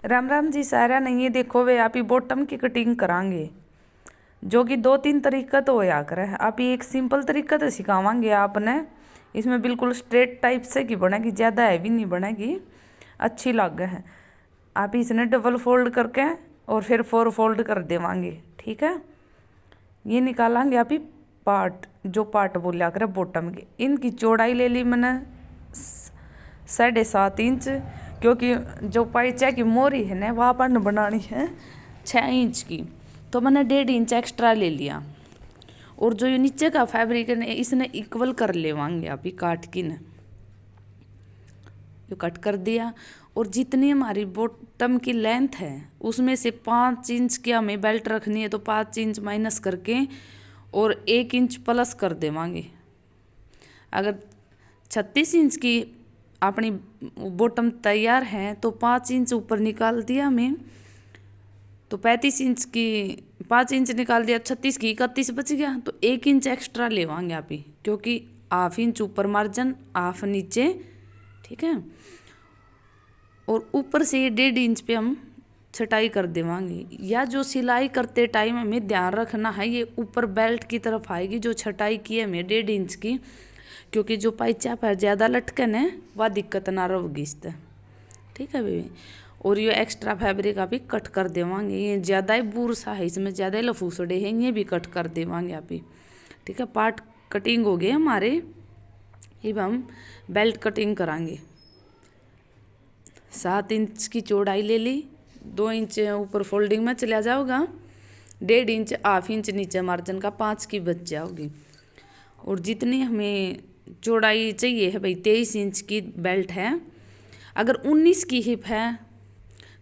राम राम जी सारा नहीं, ये देखो वे आप ही बॉटम की कटिंग करांगे जो कि दो तीन तरीका तो होया करे। आप ही एक सिंपल तरीका तो सिखावांगे आपने। इसमें बिल्कुल स्ट्रेट टाइप से की बनेगी, ज़्यादा हैवी नहीं बनेगी, अच्छी लागे है। आप इसने डबल फोल्ड करके और फिर 4 फोल्ड कर देवांगे। ठीक है, ये निकालेंगे आप ही पार्ट, जो पार्ट बोलिया करे बॉटम के। इनकी चौड़ाई ले ली मैंने 7.5 इंच, क्योंकि जो पैचा की मोरी है ना वह अपन बनानी है 6 इंच की, तो मैंने 1.5 इंच एक्स्ट्रा ले लिया। और जो ये नीचे का फैब्रिक है इसने इक्वल कर लेवांगे आप ही काट की ने, जो कट कर दिया। और जितनी हमारी बॉटम की लेंथ है उसमें से 5 इंच की हमें बेल्ट रखनी है, तो 5 इंच माइनस करके और 1 इंच प्लस कर देवांगे। अगर 36 इंच की अपनी बॉटम तैयार है तो 5 इंच ऊपर निकाल दिया हमें, तो 35 इंच की 5 इंच निकाल दिया, 36 की 31 बच गया, तो 1 इंच एक्स्ट्रा लेवांगे आप ही, क्योंकि ½ इंच ऊपर मार्जिन ½ नीचे। ठीक है, और ऊपर से 1.5 इंच पे हम छटाई कर देवांगे। या जो सिलाई करते टाइम हमें ध्यान रखना है, ये ऊपर बेल्ट की तरफ आएगी जो छटाई की है हमें 1.5 इंच की, क्योंकि जो पाइचा पर ज़्यादा लटकन है वह दिक्कत ना रहेगी इससे। ठीक है बेबी, और ये एक्स्ट्रा फैब्रिक आप ही कट कर देवांगे। ये ज़्यादा ही बूरसा है, इसमें ज़्यादा ही लफूसड़े हैं, ये भी कट कर देवांगे आप ही। ठीक है, पार्ट कटिंग हो गए हमारे। अब हम बेल्ट कटिंग करांगे। 7 इंच की चौड़ाई ले ली, 2 इंच ऊपर फोल्डिंग में चला जाओगा, 1.5 इंच ½ इंच नीचे मार्जिन का 5 की बच जाओगी। और जितनी हमें चौड़ाई चाहिए है भाई 23 इंच की बेल्ट है, अगर 19 की हिप है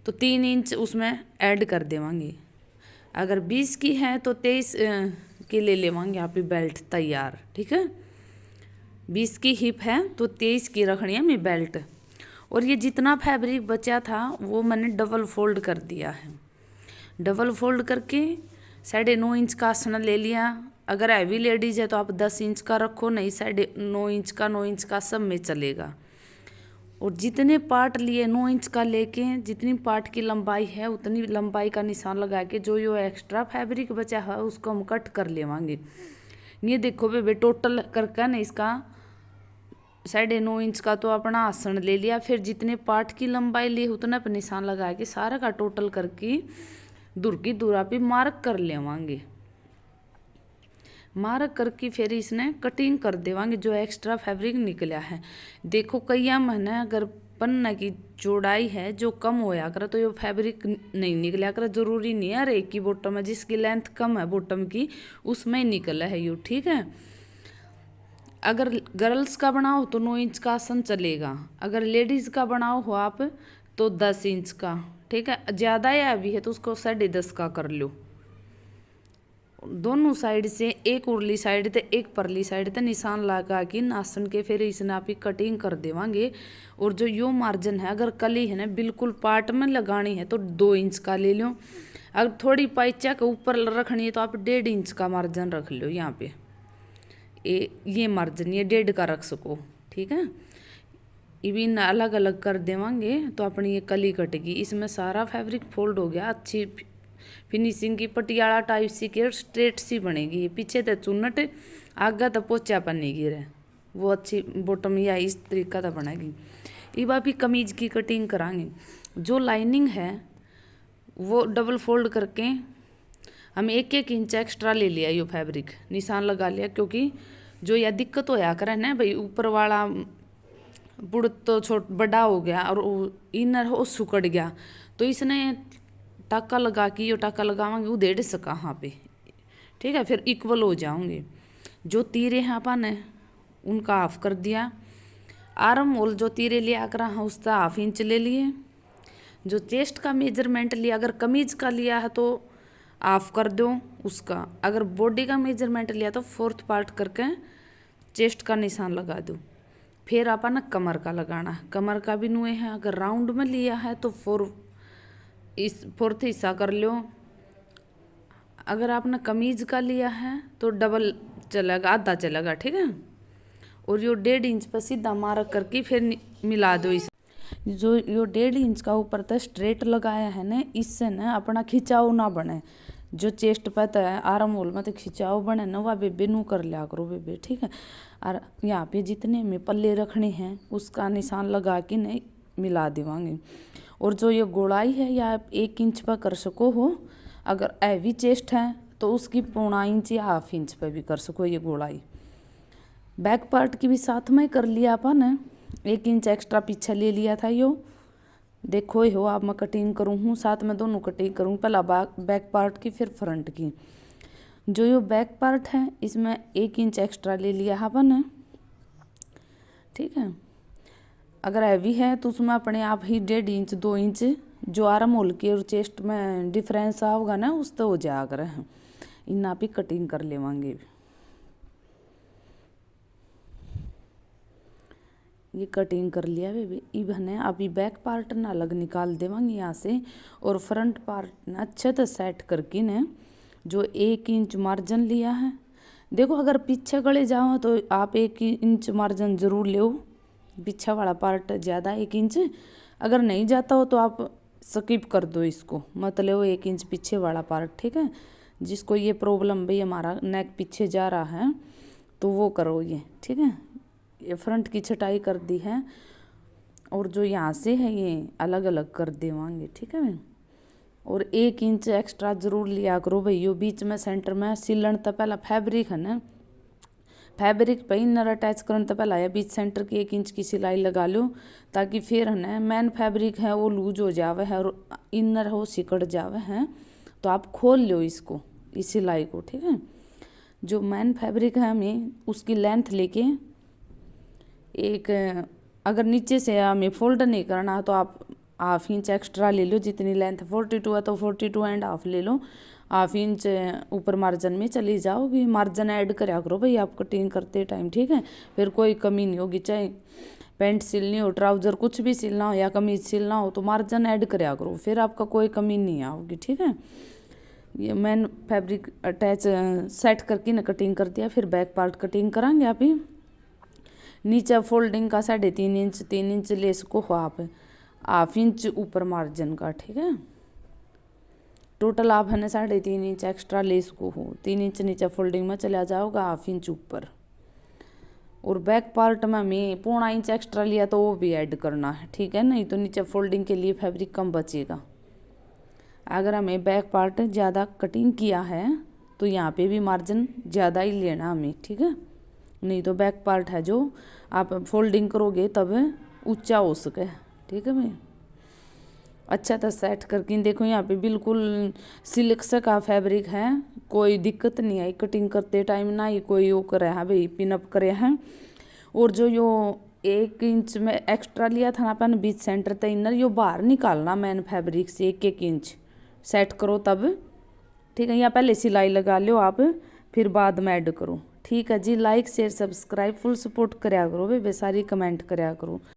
तो 3 इंच उसमें ऐड कर देवांगे। अगर 20 की है तो 23 की ले लेवांगे आप ही बेल्ट तैयार। ठीक है, 20 की हिप है तो 23 की रखनी है हमें बेल्ट। और ये जितना फैब्रिक बचा था वो मैंने डबल फोल्ड कर दिया है। डबल फोल्ड करके 9.5 इंच का आसन ले लिया। अगर हैवी लेडीज है तो आप 10 इंच का रखो, नहीं 9.5 इंच का 9 इंच का सब में चलेगा। और जितने पार्ट लिए 9 इंच का लेके जितनी पार्ट की लंबाई है उतनी लंबाई का निशान लगा के जो ये एक्स्ट्रा फैब्रिक बचा है उसको हम कट कर लेवांगे। ये देखो बेबे, टोटल करके ना इसका 9.5 इंच का तो अपना आसन ले लिया, फिर जितने पार्ट की लंबाई ली उतना पर निशान लगा के सारा का टोटल करके दूर की दूरा पे मार्क कर लेवांगे। मार्क करके फिर इसने कटिंग कर देवांगे जो एक्स्ट्रा फैब्रिक निकला है। देखो कई महीने अगर पन्ना की चौड़ाई है जो कम होया करे तो ये फैब्रिक नहीं निकला करे, जरूरी नहीं है एक की बॉटम है जिसकी लेंथ कम है बॉटम की उसमें ही निकला है यू। ठीक है, अगर गर्ल्स का बनाओ तो 9 इंच का आसन चलेगा, अगर लेडीज का बनाओ हो आप तो 10 इंच का। ठीक है, ज़्यादा या अभी है तो उसको 10.5 का कर लो। दोनों साइड से एक उरली साइड ते एक परली साइड ते निशान लगा के आसन के फिर इसने आप ही कटिंग कर देवांगे। और जो यो मार्जिन है अगर कली है ना बिल्कुल पार्ट में लगानी है तो 2 इंच का ले लो। अगर थोड़ी पाइचा के ऊपर रखनी है तो आप 1.5 इंच का मार्जिन रख लो। यहाँ पे ये मार्जिन ये 1.5 का रख सको। ठीक है, इवन अलग अलग कर देवांगे तो अपनी ये कली कटेगी। इसमें सारा फैब्रिक फोल्ड हो गया, अच्छी फिनिशिंग की पटियाला टाइप सी के स्ट्रेट सी बनेगी। पीछे तो चुन्नट आगे तो पोचा बनेगी रहे, वो अच्छी बॉटम या इस तरीका तो बनेगी। अब अभी कमीज की कटिंग करांगे। जो लाइनिंग है वो डबल फोल्ड करके हम 1-1 इंच एक्स्ट्रा ले लिया, यो फैब्रिक निशान लगा लिया, क्योंकि जो यह दिक्कत होया करे ना भाई ऊपर वाला बुड़ तो बड़ा हो गया और इनर हो सुकड़ गया, तो इसने टाका लगा के यो टाका लगावांगे वो 1.5 सका यहाँ पे। ठीक है, फिर इक्वल हो जाओगे। जो तीरे हैं अपन ने उनका हाफ कर दिया। आर्म होल जो तीरे लिया करा हाँ उसका ½ इंच ले लिए। जो चेस्ट का मेजरमेंट लिया अगर कमीज का लिया है तो हाफ कर दो उसका, अगर बॉडी का मेजरमेंट लिया तो 4th पार्ट करके चेस्ट का निशान लगा दो। फिर अपन ना कमर का लगाना, कमर का भी नुए हैं, अगर राउंड में लिया है तो 4th हिस्सा कर लो। अगर आपने कमीज का लिया है तो डबल चलेगा, आधा चलेगा। ठीक है, और यो 1.5 इंच पर सीधा मार्क करके फिर मिला दो इस। जो यो 1.5 इंच का ऊपर तक स्ट्रेट लगाया है ना, इससे ना अपना खिंचाव ना बने। जो चेस्ट पे तो है आर्म होल में तो खिंचाव बने ना, वह बेबे नू कर लिया करो बेबे, ठीक है। और यहाँ पे जितने में पल्ले रखने हैं उसका निशान लगा के नहीं मिला देवांगे। और जो ये गोलाई है या 1 इंच पर कर सको हो, अगर हैवी चेस्ट है तो उसकी 1.25 इंच या 1/2 इंच पर भी कर सको ये गोलाई। बैक पार्ट की भी साथ में कर लिया अपन, 1 इंच एक्स्ट्रा पीछे ले लिया था यो। देखो हो आप मैं कटिंग करूँ हूँ, साथ में दोनों कटिंग करूँ, पहला बैक पार्ट की फिर फ्रंट की। जो यो बैक पार्ट है इसमें 1 इंच एक्स्ट्रा ले लिया अपन, ठीक है। अगर हैवी है तो उसमें अपने आप ही 1.5 इंच 2 इंच जो आर्म होल के और चेस्ट में डिफरेंस आओगा ना उस तो हो जाएगा। इन आप ही कटिंग कर लेवांगे। ये कटिंग कर लिया बेबी। अब है अभी बैक पार्ट ना अलग निकाल देवांगे यहाँ से, और फ्रंट पार्ट ना अच्छे से सेट करके ने जो 1 इंच मार्जिन लिया है। देखो अगर पीछे गले जाओ तो आप 1 इंच मार्जिन जरूर ले, पीछे वाला पार्ट ज़्यादा 1 इंच। अगर नहीं जाता हो तो आप स्किप कर दो इसको, मतलब 1 इंच पीछे वाला पार्ट, ठीक है। जिसको ये प्रॉब्लम भाई हमारा नेक पीछे जा रहा है तो वो करो ये, ठीक है। ये फ्रंट की छटाई कर दी है, और जो यहाँ से है ये अलग अलग कर देवांगे, ठीक है। और 1 इंच एक्स्ट्रा जरूर लिया करो भैया बीच में सेंटर में सिलन। तो पहला फैब्रिक है ना, फैब्रिक पे इनर अटैच करने तो पहला बीच सेंटर की 1 इंच की सिलाई लगा लो, ताकि फिर है ना मेन फैब्रिक है वो लूज हो जावे है और इनर हो सिकड़ जावे है, तो आप खोल लो इसको, इस सिलाई को, ठीक है। जो मेन फैब्रिक है हमें उसकी लेंथ लेके एक, अगर नीचे से हमें फोल्ड नहीं करना तो आप 1/2 इंच एक्स्ट्रा ले लो। जितनी लेंथ 42 है तो 42.5 ले लो, 1/2 इंच ऊपर मार्जिन में चली जाओगी। मार्जिन ऐड करा करो भाई आप कटिंग करते टाइम, ठीक है। फिर कोई कमी नहीं होगी, चाहे पैंट सिलनी हो, ट्राउजर कुछ भी सिलना हो या कमीज सिलना हो तो मार्जिन ऐड करा करो, फिर आपका कोई कमी नहीं आओगी, ठीक है। ये मैन फैब्रिक अटैच सेट करके ना कटिंग कर दिया। फिर बैक पार्ट कटिंग कराएंगे आप ही। नीचे फोल्डिंग का 3.5 इंच 3 इंच ले सको हो आप, 1/2 इंच ऊपर मार्जिन का, ठीक है। टोटल आप है ना 3.5 इंच एक्स्ट्रा ले सको हो, 3 इंच नीचे फोल्डिंग में चला जाओगा, 1/2 इंच ऊपर। और बैक पार्ट में हमें 1.25 इंच एक्स्ट्रा लिया तो वो भी ऐड करना है, ठीक है। नहीं तो नीचे फोल्डिंग के लिए फैब्रिक कम बचेगा। अगर हमें बैक पार्ट ज़्यादा कटिंग किया है तो यहाँ पे भी मार्जिन ज़्यादा ही लेना हमें, ठीक है। नहीं तो बैक पार्ट है जो आप फोल्डिंग करोगे तब ऊंचा हो सके, ठीक है भाई। अच्छा तो सेट करके देखो, यहाँ पे बिल्कुल सिल्क से का फैब्रिक है, कोई दिक्कत नहीं आई कटिंग करते टाइम, ना ही कोई वो करे है भाई पिनअप करे हैं। और जो यो 1 इंच में एक्स्ट्रा लिया था ना अपन बीच सेंटर तक इनर, यो बाहर निकालना मैन फैब्रिक से 1-1 इंच सेट करो तब, ठीक है। यहाँ पहले सिलाई लगा लो आप, फिर बाद में ऐड करो, ठीक है जी। Like share subscribe full support कराया करो, वे सारी कमेंट कराया करो।